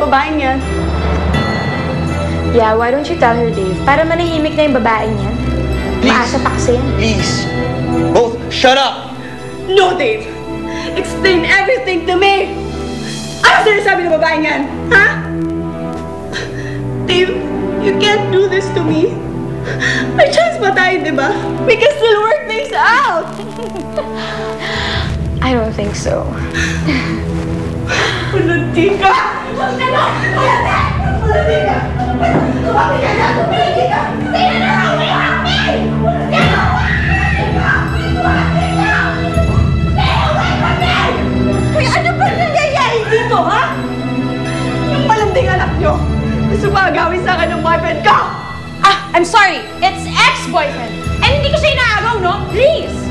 babaeng yan. Yeah, why don't you tell her, Dave? Para manahimik na yung babaeng yan. Maasa pa kasi yan. Please. Both, shut up! No, Dave! Explain everything to me! Ano sinasabi ng babaeng yan? Ha? Dave, you can't do this to me. May chance pa tayo, di ba? We can still work things out! I don't think so. Ulunti ka! Ulunti ka! Ulunti ka! Ulunti ka na! Ulunti ka! Stay in the room! We have me! Get away! Ulunti ka! Stay away from me! Uy, ano ba nangyayari dito, ha? Yung malanding anak nyo, gusto ba agawin sa akin ng boyfriend ko? Ah, I'm sorry. It's ex-boyfriend. And hindi ko siya inaagaw, no? Please!